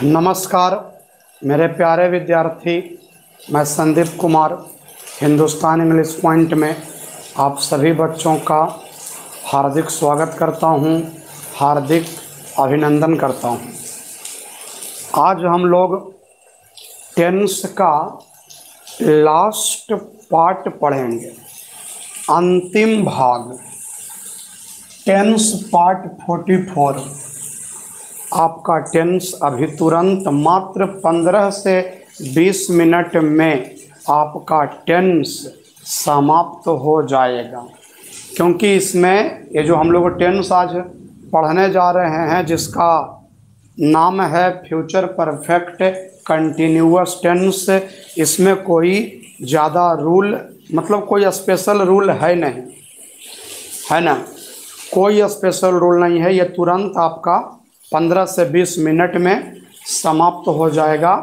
नमस्कार मेरे प्यारे विद्यार्थी, मैं संदीप कुमार हिंदुस्तान इंग्लिश पॉइंट में आप सभी बच्चों का हार्दिक स्वागत करता हूं, हार्दिक अभिनंदन करता हूं। आज हम लोग टेंस का लास्ट पार्ट पढ़ेंगे, अंतिम भाग, टेंस पार्ट 44। आपका टेंस अभी तुरंत मात्र 15 से 20 मिनट में आपका टेंस समाप्त हो जाएगा, क्योंकि इसमें ये जो हम लोग टेंस आज पढ़ने जा रहे हैं जिसका नाम है फ्यूचर परफेक्ट कंटिन्यूअस टेंस, इसमें कोई ज़्यादा रूल मतलब कोई स्पेशल रूल है नहीं, है ना। कोई स्पेशल रूल नहीं है, ये तुरंत आपका 15 से 20 मिनट में समाप्त हो जाएगा,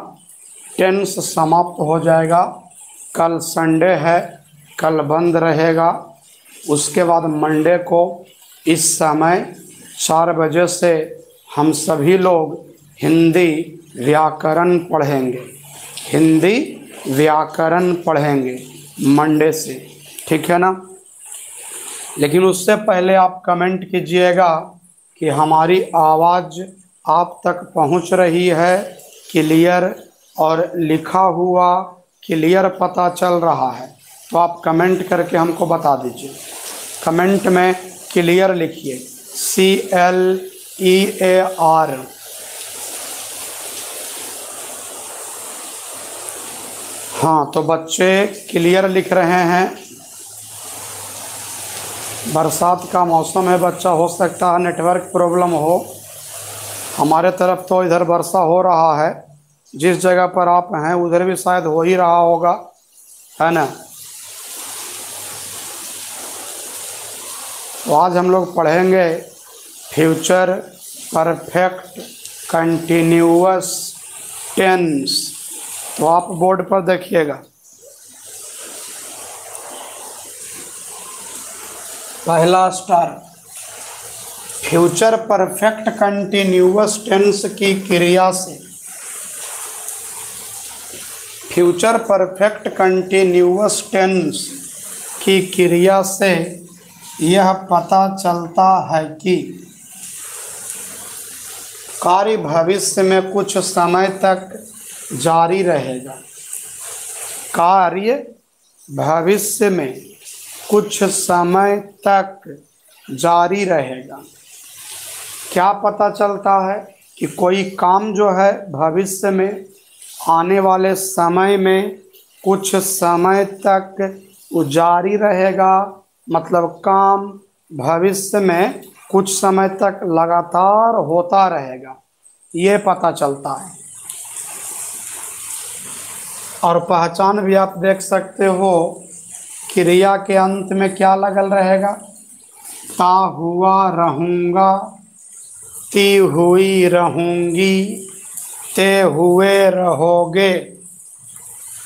टेंस समाप्त हो जाएगा। कल संडे है, कल बंद रहेगा। उसके बाद मंडे को इस समय 4 बजे से हम सभी लोग हिंदी व्याकरण पढ़ेंगे, हिंदी व्याकरण पढ़ेंगे मंडे से, ठीक है ना। लेकिन उससे पहले आप कमेंट कीजिएगा कि हमारी आवाज़ आप तक पहुंच रही है क्लियर, और लिखा हुआ क्लियर पता चल रहा है, तो आप कमेंट करके हमको बता दीजिए। कमेंट में क्लियर लिखिए, CLEAR। हाँ, तो बच्चे क्लियर लिख रहे हैं। बरसात का मौसम है बच्चा, हो सकता है नेटवर्क प्रॉब्लम हो। हमारे तरफ तो इधर वर्षा हो रहा है, जिस जगह पर आप हैं उधर भी शायद हो ही रहा होगा, है ना। तो आज हम लोग पढ़ेंगे फ्यूचर परफेक्ट कंटिन्यूअस टेंस। तो आप बोर्ड पर देखिएगा, पहला star, future perfect continuous tense की क्रिया से, फ्यूचर परफेक्ट कंटिन्यूअस टेंस की क्रिया से यह पता चलता है कि कार्य भविष्य में कुछ समय तक जारी रहेगा। कार्य भविष्य में कुछ समय तक जारी रहेगा। क्या पता चलता है कि कोई काम जो है भविष्य में आने वाले समय में कुछ समय तक जारी रहेगा, मतलब काम भविष्य में कुछ समय तक लगातार होता रहेगा, ये पता चलता है। और पहचान भी आप देख सकते हो, क्रिया के अंत में क्या लगल रहेगा, ता हुआ रहूँगा, ती हुई रहूँगी, ते हुए रहोगे।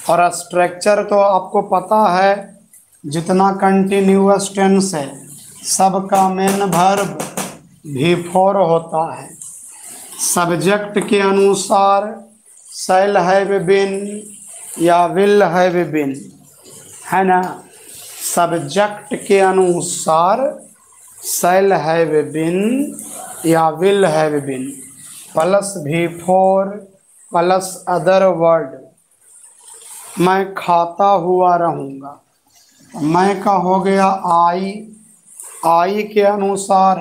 और स्ट्रक्चर तो आपको पता है, जितना कंटिन्यूअस टेंस है सबका मेन वर्ब V4 होता है। सब्जेक्ट के अनुसार शैल हैव बीन या विल हैव बीन, है ना। सब्जेक्ट के अनुसार शैल हैव बीन या will have been plus V4 plus other word. मैं खाता हुआ रहूँगा, मैं का हो गया आई के अनुसार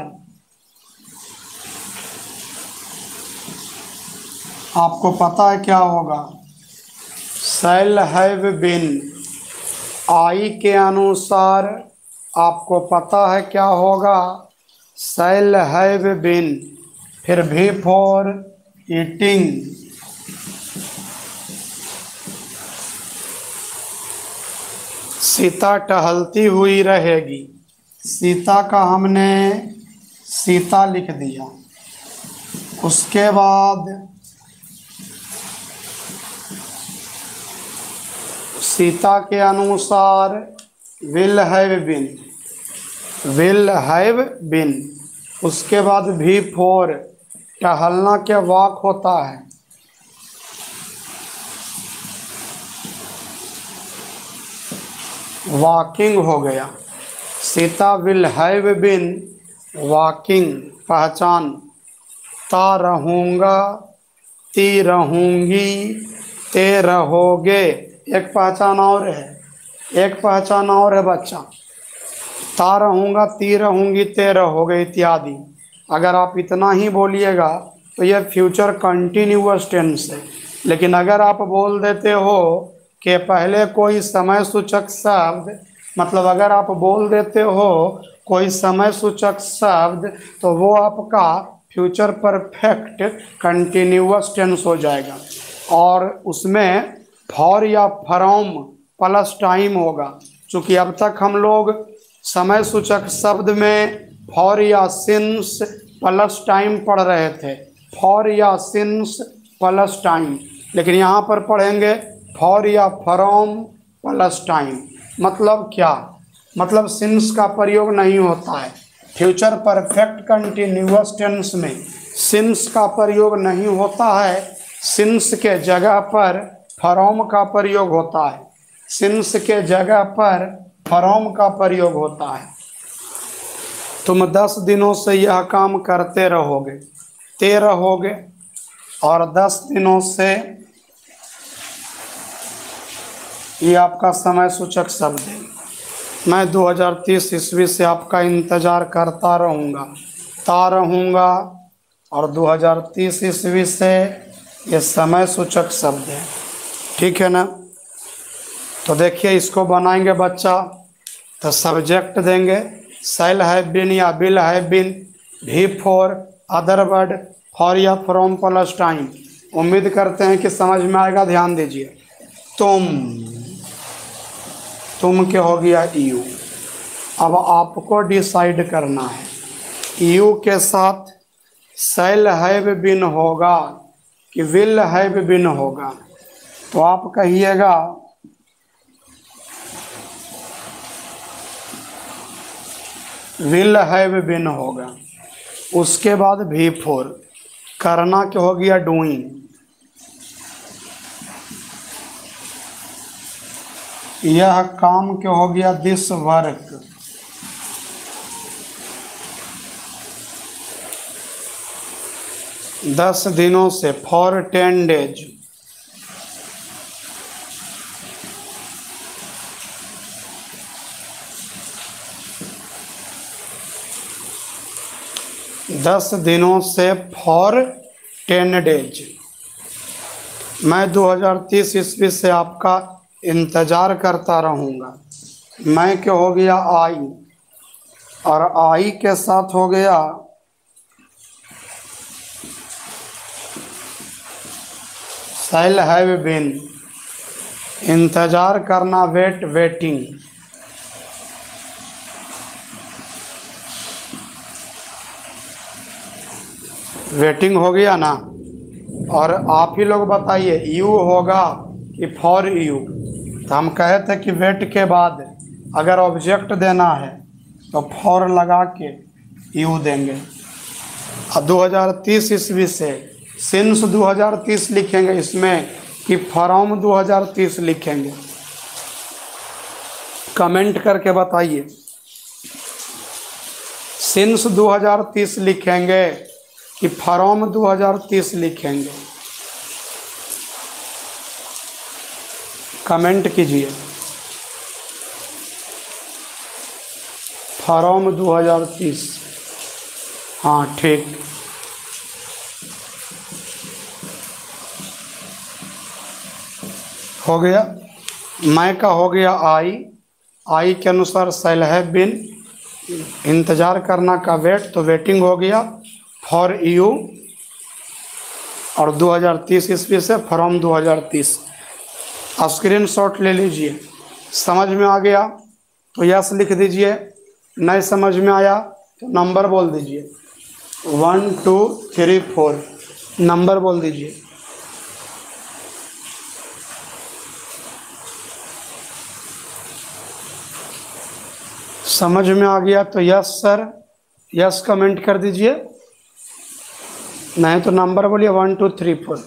आपको पता है क्या होगा, शैल हैव बीन। आई के अनुसार आपको पता है क्या होगा, शैल हैव बीन। फिर V4 ईटिंग, सीता टहलती हुई रहेगी। सीता का हमने सीता लिख दिया। उसके बाद सीता के अनुसार will have been, will have been. उसके बाद V4 टहलना क्या वाक होता है, वॉकिंग हो गया। Sita will have been walking, पहचान। ता रहूँगा, ती रहूँगी, ते रहोगे, एक पहचान और है, एक पहचान और है बच्चा। ता रहूँगा, ती रहूँगी, ते रहोगे इत्यादि। अगर आप इतना ही बोलिएगा तो यह फ्यूचर कंटिन्यूअस टेंस है। लेकिन अगर आप बोल देते हो कि पहले कोई समय सूचक शब्द, मतलब अगर आप बोल देते हो कोई समय सूचक शब्द, तो वो आपका फ्यूचर परफेक्ट कंटिन्यूअस टेंस हो जाएगा और उसमें फॉर या फ्रॉम प्लस टाइम होगा। क्योंकि अब तक हम लोग समय सूचक शब्द में फॉर या सिंस प्लस टाइम पढ़ रहे थे, फॉर या सिंस प्लस टाइम। लेकिन यहाँ पर पढ़ेंगे फॉर या फ्रॉम प्लस टाइम। मतलब क्या? मतलब सिंस का प्रयोग नहीं होता है फ्यूचर परफेक्ट कंटिन्यूअस टेंस में, सिंस का प्रयोग नहीं होता है। सिंस के जगह पर फ्रॉम का प्रयोग होता है, सिंस के जगह पर फ्रॉम का प्रयोग होता है। तुम 10 दिनों से यह काम करते रहोगे, ते रहोगे, और 10 दिनों से ये आपका समय सूचक शब्द है। मैं 2030 ईस्वी से आपका इंतज़ार करता रहूँगा, ता रहूँगा, और 2030 ईस्वी से ये समय सूचक शब्द है। ठीक है ना? तो देखिए इसको बनाएंगे बच्चा, तो सब्जेक्ट देंगे शैल हैव बीन या विल हैव बीन, भी फॉर, अदर वर्ड, फॉर या फ्रॉम प्लस टाइम। उम्मीद करते हैं कि समझ में आएगा। ध्यान दीजिए, तुम क्या हो गया? यू। अब आपको डिसाइड करना है यू के साथ शैल हैव बीन होगा कि विल हैव बीन होगा। तो आप कहिएगा विल हैव बीन होगा। उसके बाद भी फोर, करना क्या हो गया? डूइंग। यह काम क्या हो गया? This work. दस दिनों से, फॉर 10 डेज। दस दिनों से, फॉर 10 डेज। मैं 2030 ईस्वी से आपका इंतज़ार करता रहूँगा। मैं क्या हो गया? आई, और आई के साथ हो गया शैल हैव बीन। इंतज़ार करना, वेट, वेटिंग। वेटिंग हो गया ना? और आप ही लोग बताइए यू होगा कि फॉर यू। तो हम कहे थे कि वेट के बाद अगर ऑब्जेक्ट देना है तो फॉर लगा के यू देंगे। अब 2030 ईस्वी से सिंस 2030 लिखेंगे इसमें कि फ्रॉम 2030 लिखेंगे? कमेंट करके बताइए। सिंस 2030 लिखेंगे कि फ्रॉम 2030 लिखेंगे? कमेंट कीजिए। फ्रॉम 2030। हाँ ठीक। हो गया। मैं का हो गया आई, आई के अनुसार शैल हैव बीन, इंतज़ार करना का वेट, तो वेटिंग हो गया। फॉर यू, और 2030 ईस्वी से फ्रॉम 2030। स्क्रीन शॉट ले लीजिए। समझ में आ गया तो यस लिख दीजिए, नहीं समझ में आया तो नंबर बोल दीजिए, 1 2 3 4 नंबर बोल दीजिए। समझ में आ गया तो यस सर, यस कमेंट कर दीजिए, नहीं तो नंबर बोलिए 1 2 3 4।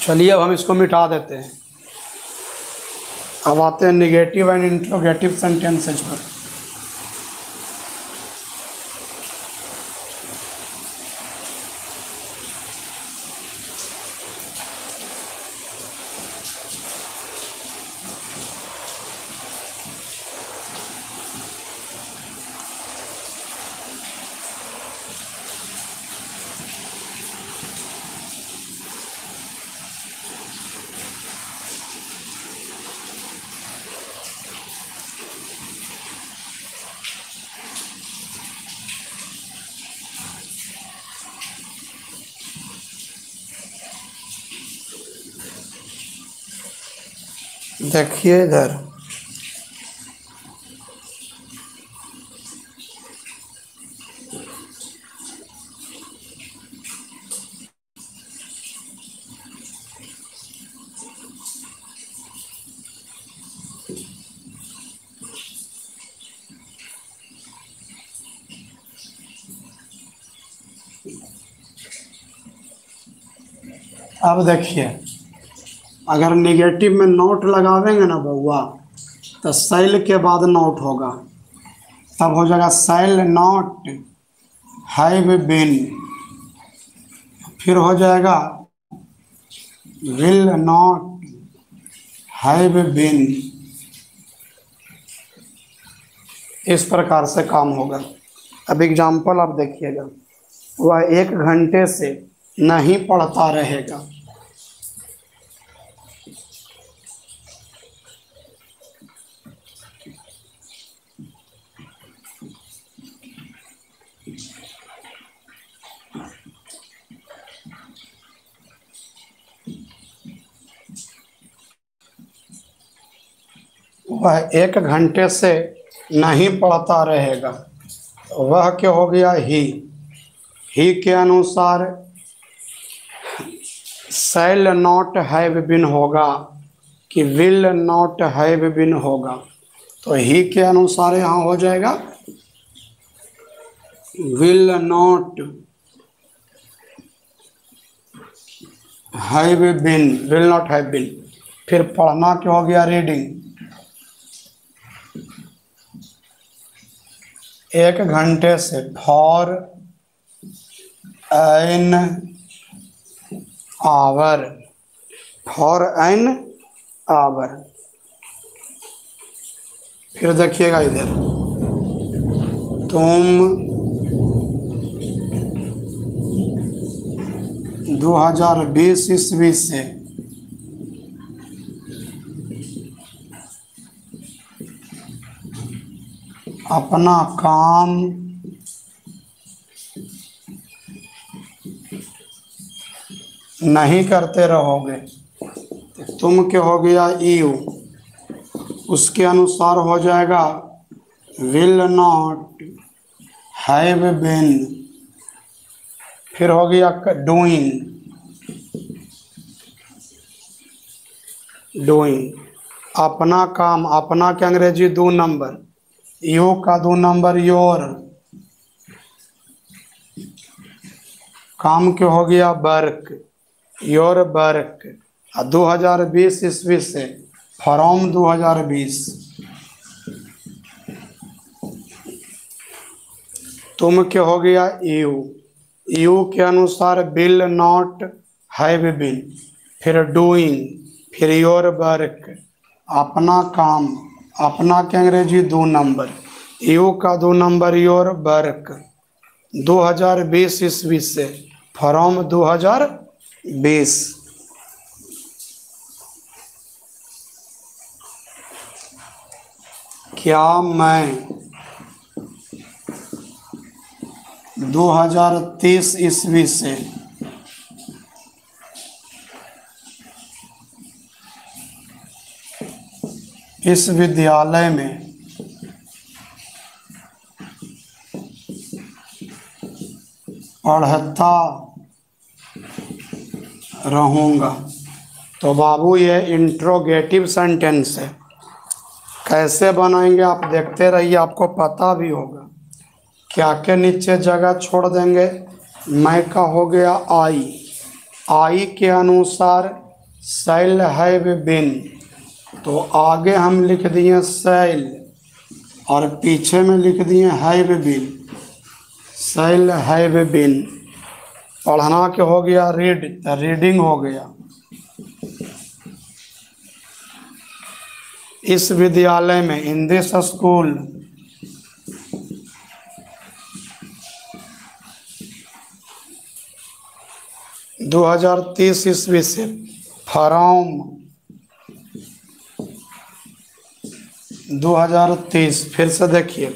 चलिए अब हम इसको मिटा देते हैं। अब आते हैं निगेटिव एंड इंट्रोगेटिव सेंटेंसेज पर। देखिए इधर, अब देखिए अगर निगेटिव में नोट लगावेंगे ना बउआ, तो सेल के बाद नोट होगा, तब हो जाएगा सेल नॉट हैव बीन, फिर हो जाएगा विल नॉट हैव बीन। इस प्रकार से काम होगा। अब एग्जाम्पल आप देखिएगा, वह 1 घंटे से नहीं पढ़ता रहेगा। वह 1 घंटे से नहीं पढ़ता रहेगा, वह क्या हो गया, ही के अनुसार शैल नॉट हैव बीन होगा कि विल नॉट हैव बीन होगा। तो ही के अनुसार यहाँ हो जाएगा will not have been, will not have been. फिर पढ़ना क्या हो गया, रीडिंग। 1 घंटे से for an hour, for an hour. फिर देखिएगा इधर, तुम 2020 ईस्वी से अपना काम नहीं करते रहोगे। तुम क्या हो गया, यू, उसके अनुसार हो जाएगा विल नॉट हैव बीन। फिर हो गया डूइंग, डूइंग अपना काम, अपना के अंग्रेजी 2 नंबर, यू का 2 नंबर योर, काम क्यों हो गया वर्क, योर वर्क। 2020 ईस्वी से फ्रॉम 2020। तुम क्या हो गया, यू, यू के अनुसार विल नॉट हैव बीन। फिर डूइंग, फिर योर वर्क, अपना काम, अपना के अंग्रेजी 2 नंबर, यू का 2 नंबर योर वर्क। 2020 ईस्वी से फ्रॉम 2020। क्या मैं 2030 ईस्वी से इस विद्यालय में पढ़ता रहूँगा। तो बाबू ये इंट्रोगेटिव सेंटेंस है। कैसे बनाएंगे आप देखते रहिए, आपको पता भी होगा। क्या के नीचे जगह छोड़ देंगे, मैं का हो गया आई, आई के अनुसार सेल हैव बीन, तो आगे हम लिख दिए सेल और पीछे में लिख दिए have been. Shall have been. पढ़ना के हो गया रीड, तो रीडिंग हो गया। इस विद्यालय में, इन दिस स्कूल, 2030 ईस्वी से, फ्रॉम 2030। फिर से देखिए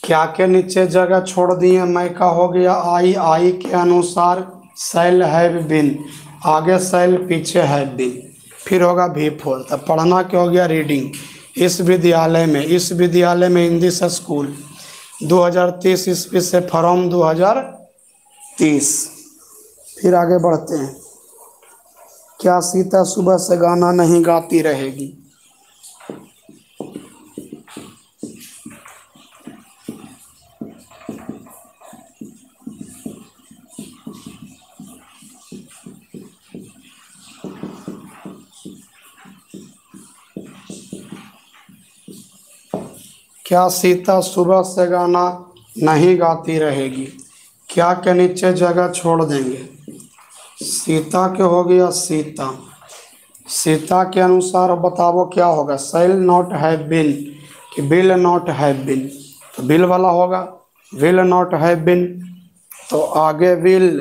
क्या के नीचे जगह छोड़ दिए, मैं का हो गया आई, आई के अनुसार सेल हैव बीन, आगे सेल पीछे हैव बीन, फिर होगा V4। तब पढ़ना क्या हो गया रीडिंग। इस विद्यालय में, इस विद्यालय में, इन दिस स्कूल, 2030 ईस्वी से, फ्रॉम 2030। फिर आगे बढ़ते हैं। क्या सीता सुबह से गाना नहीं गाती रहेगी? क्या सीता सुबह से गाना नहीं गाती रहेगी? क्या के नीचे जगह छोड़ देंगे। सीता के हो गया सीता, सीता के अनुसार बताओ क्या होगा। सेल नॉट हैव बीन कि विल नॉट हैव बीन, तो विल वाला होगा। विल नॉट हैव बीन, तो आगे विल,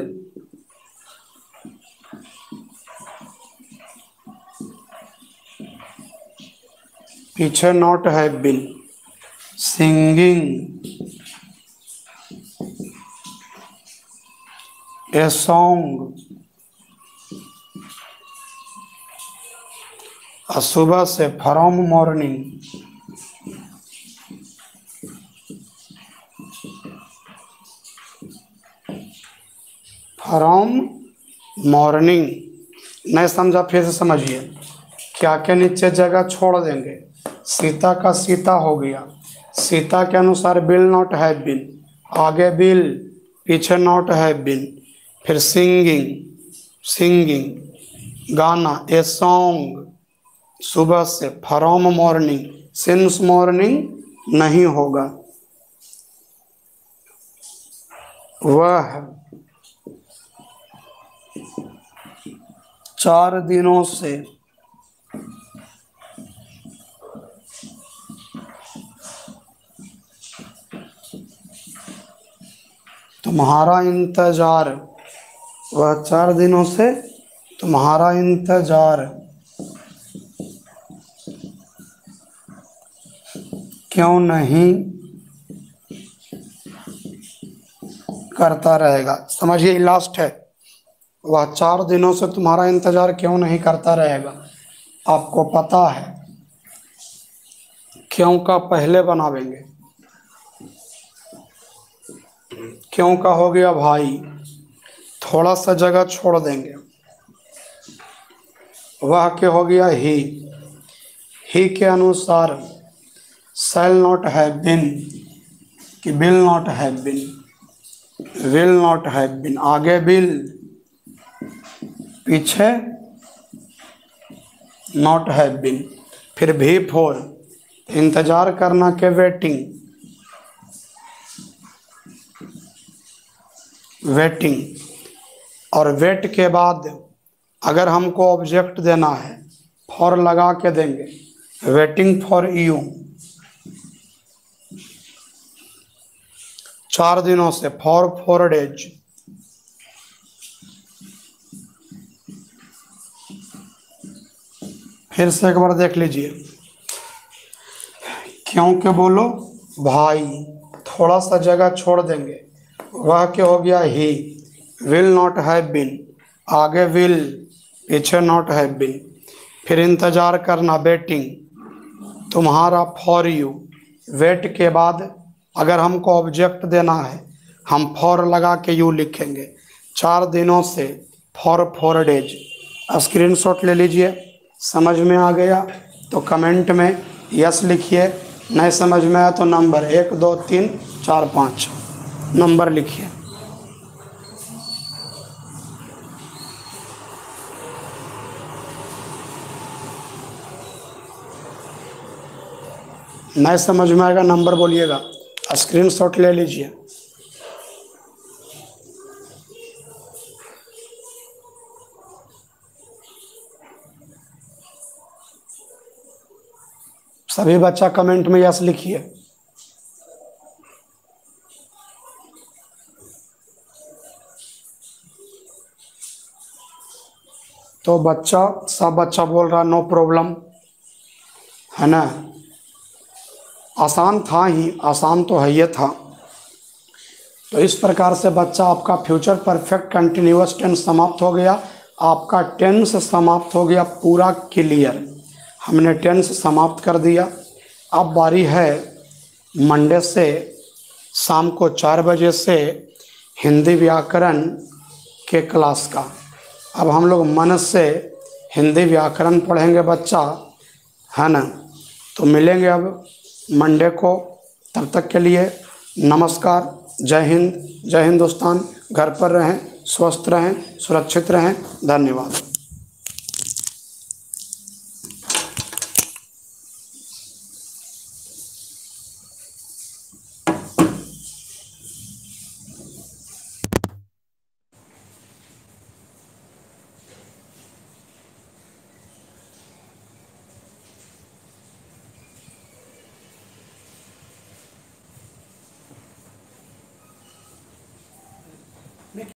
पीछे not have been. Singing a song, सुबह से, फ्रॉम मॉर्निंग। From morning. नहीं समझा, फिर से समझिए। क्या के नीचे जगह छोड़ देंगे। सीता का सीता हो गया, सीता के अनुसार विल नॉट हैव बीन, आगे विल, पीछे नॉट हैव बीन। फिर सिंगिंग, सिंगिंग गाना, ए सॉन्ग, सुबह से, फ्रॉम मॉर्निंग, सिंस मॉर्निंग नहीं होगा। वह 4 दिनों से, तुम्हारा इंतजार, वह 4 दिनों से तुम्हारा इंतजार क्यों नहीं करता रहेगा। समझिए, लास्ट है। वह 4 दिनों से तुम्हारा इंतजार क्यों नहीं करता रहेगा। आपको पता है क्यों का पहले बनावेंगे। क्यों का हो गया भाई, थोड़ा सा जगह छोड़ देंगे। वह के हो गया ही के अनुसार शैल नॉट हैव बीन कि will not have been, will not have been, आगे विल, पीछे नॉट हैव बीन। फिर V4 इंतजार करना के वेटिंग, वेटिंग। और वेट के बाद अगर हमको ऑब्जेक्ट देना है, फॉर लगा के देंगे, वेटिंग फॉर यू। 4 दिनों से, फॉर 4 डेज। फिर से एक बार देख लीजिए। क्यों के बोलो भाई, थोड़ा सा जगह छोड़ देंगे। वह क्या हो गया ही, विल नॉट हैव बीन, आगे विल, पीछे नॉट हैव बीन। फिर इंतजार करना, वेटिंग, तुम्हारा फॉर यू। वेट के बाद अगर हमको ऑब्जेक्ट देना है, हम फॉर लगा के यू लिखेंगे। 4 दिनों से, फॉर 4 डेज। स्क्रीनशॉट ले लीजिए। समझ में आ गया तो कमेंट में यस लिखिए, नहीं समझ में आया तो नंबर 1 2 3 4 5 नंबर लिखिए। नहीं समझ में आएगा नंबर बोलिएगा, स्क्रीनशॉट ले लीजिए। सभी बच्चा कमेंट में यस लिखिए। तो बच्चा, सब बच्चा बोल रहा नो प्रॉब्लम, है ना। आसान था ही, आसान तो है ये था। तो इस प्रकार से बच्चा आपका फ्यूचर परफेक्ट कंटिन्यूअस टेंस समाप्त हो गया, आपका टेंस समाप्त हो गया पूरा क्लियर। हमने टेंस समाप्त कर दिया। अब बारी है मंडे से शाम को 4 बजे से हिंदी व्याकरण के क्लास का। अब हम लोग मन से हिंदी व्याकरण पढ़ेंगे बच्चा, है ना। तो मिलेंगे अब मंडे को। तब तक के लिए नमस्कार, जय हिंद, जय हिंदुस्तान। घर पर रहें, स्वस्थ रहें, सुरक्षित रहें। धन्यवाद।